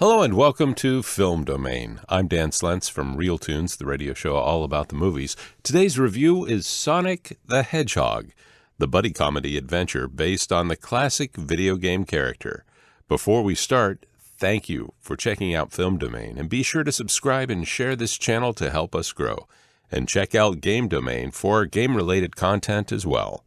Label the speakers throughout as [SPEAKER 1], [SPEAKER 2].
[SPEAKER 1] Hello and welcome to Film Domain. I'm Dan Slentz from Real Tunes, the radio show all about the movies. Today's review is Sonic the Hedgehog, the buddy comedy adventure based on the classic video game character. Before we start, thank you for checking out Film Domain, and be sure to subscribe and share this channel to help us grow. And check out Game Domain for game-related content as well.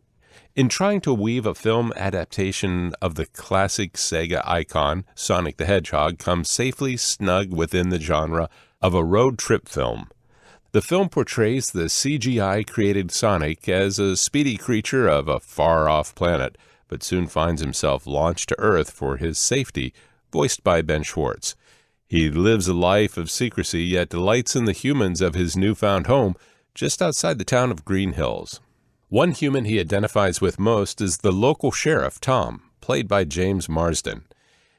[SPEAKER 1] In trying to weave a film adaptation of the classic Sega icon, Sonic the Hedgehog comes safely snug within the genre of a road trip film. The film portrays the CGI-created Sonic as a speedy creature of a far-off planet, but soon finds himself launched to Earth for his safety, voiced by Ben Schwartz. He lives a life of secrecy, yet delights in the humans of his newfound home just outside the town of Green Hills. One human he identifies with most is the local sheriff, Tom, played by James Marsden.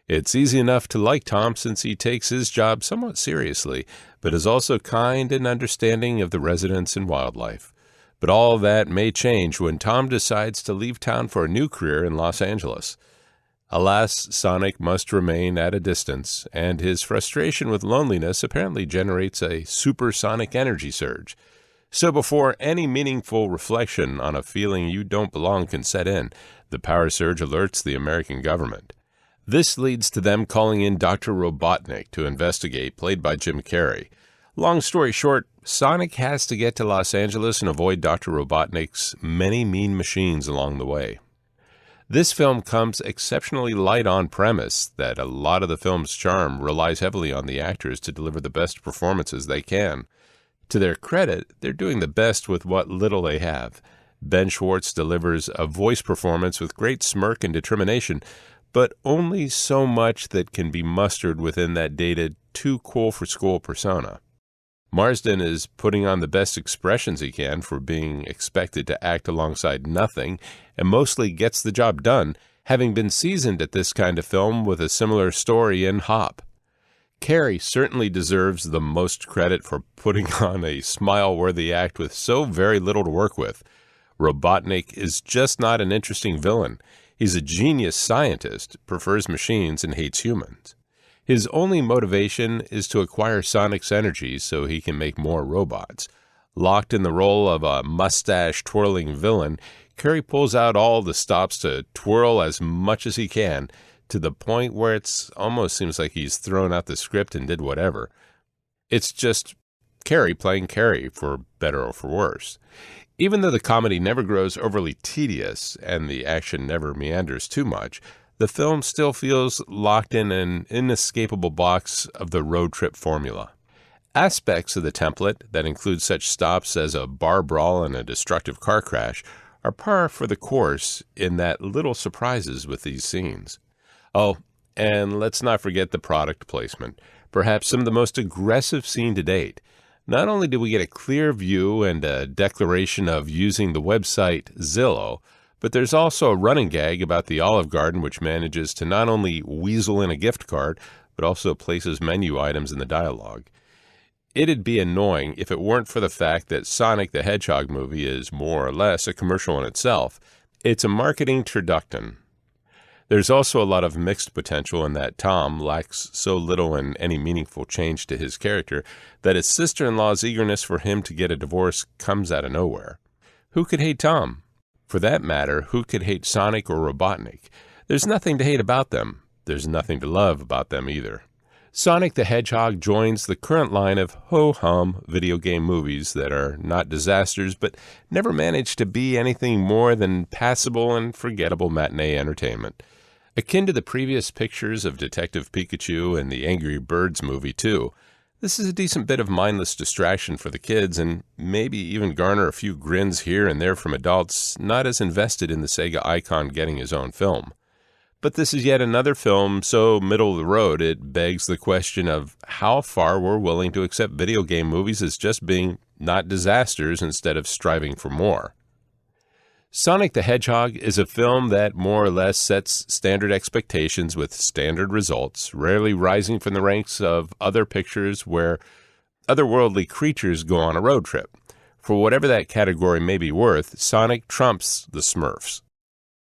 [SPEAKER 1] It's easy enough to like Tom since he takes his job somewhat seriously, but is also kind and understanding of the residents and wildlife. But all that may change when Tom decides to leave town for a new career in Los Angeles. Alas, Sonic must remain at a distance, and his frustration with loneliness apparently generates a supersonic energy surge. So before any meaningful reflection on a feeling you don't belong can set in, the power surge alerts the American government. This leads to them calling in Dr. Robotnik to investigate, played by Jim Carrey. Long story short, Sonic has to get to Los Angeles and avoid Dr. Robotnik's many mean machines along the way. This film comes exceptionally light on premise that a lot of the film's charm relies heavily on the actors to deliver the best performances they can. To their credit, they're doing the best with what little they have. Ben Schwartz delivers a voice performance with great smirk and determination, but only so much that can be mustered within that dated, too-cool-for-school persona. Marsden is putting on the best expressions he can for being expected to act alongside nothing, and mostly gets the job done, having been seasoned at this kind of film with a similar story in Hop. Carrey certainly deserves the most credit for putting on a smile-worthy act with so very little to work with. Robotnik is just not an interesting villain. He's a genius scientist, prefers machines, and hates humans. His only motivation is to acquire Sonic's energy so he can make more robots. Locked in the role of a mustache-twirling villain, Carrey pulls out all the stops to twirl as much as he can, to the point where it almost seems like he's thrown out the script and did whatever. It's just Carrey playing Carrey, for better or for worse. Even though the comedy never grows overly tedious and the action never meanders too much, the film still feels locked in an inescapable box of the road trip formula. Aspects of the template that include such stops as a bar brawl and a destructive car crash are par for the course in that little surprises with these scenes. Oh, and let's not forget the product placement, perhaps some of the most aggressive scene to date. Not only do we get a clear view and a declaration of using the website Zillow, but there's also a running gag about the Olive Garden, which manages to not only weasel in a gift card, but also places menu items in the dialogue. It'd be annoying if it weren't for the fact that Sonic the Hedgehog movie is more or less a commercial in itself. It's a marketing turducken. There's also a lot of mixed potential in that Tom lacks so little in any meaningful change to his character that his sister-in-law's eagerness for him to get a divorce comes out of nowhere. Who could hate Tom? For that matter, who could hate Sonic or Robotnik? There's nothing to hate about them. There's nothing to love about them either. Sonic the Hedgehog joins the current line of ho-hum video game movies that are not disasters but never manage to be anything more than passable and forgettable matinee entertainment. Akin to the previous pictures of Detective Pikachu and the Angry Birds movie, too, this is a decent bit of mindless distraction for the kids and maybe even garner a few grins here and there from adults not as invested in the Sega icon getting his own film. But this is yet another film so middle of the road it begs the question of how far we're willing to accept video game movies as just being not disasters instead of striving for more. Sonic the Hedgehog is a film that more or less sets standard expectations with standard results, rarely rising from the ranks of other pictures where otherworldly creatures go on a road trip. For whatever that category may be worth, Sonic trumps the Smurfs.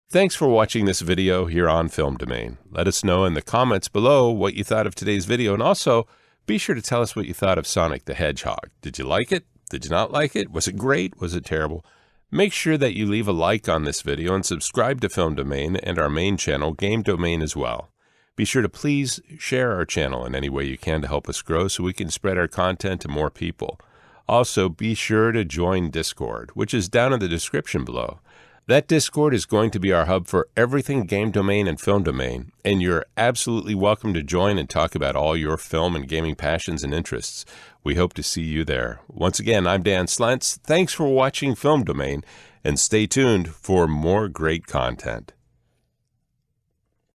[SPEAKER 1] Thanks for watching this video here on Film Domain. Let us know in the comments below what you thought of today's video, and also be sure to tell us what you thought of Sonic the Hedgehog. Did you like it? Did you not like it? Was it great? Was it terrible? Make sure that you leave a like on this video and subscribe to Film Domain and our main channel, Game Domain, as well. Be sure to please share our channel in any way you can to help us grow so we can spread our content to more people. Also, be sure to join Discord, which is down in the description below. That Discord is going to be our hub for everything Game Domain and Film Domain, and you're absolutely welcome to join and talk about all your film and gaming passions and interests. We hope to see you there. Once again, I'm Dan Slentz. Thanks for watching Film Domain, and stay tuned for more great content.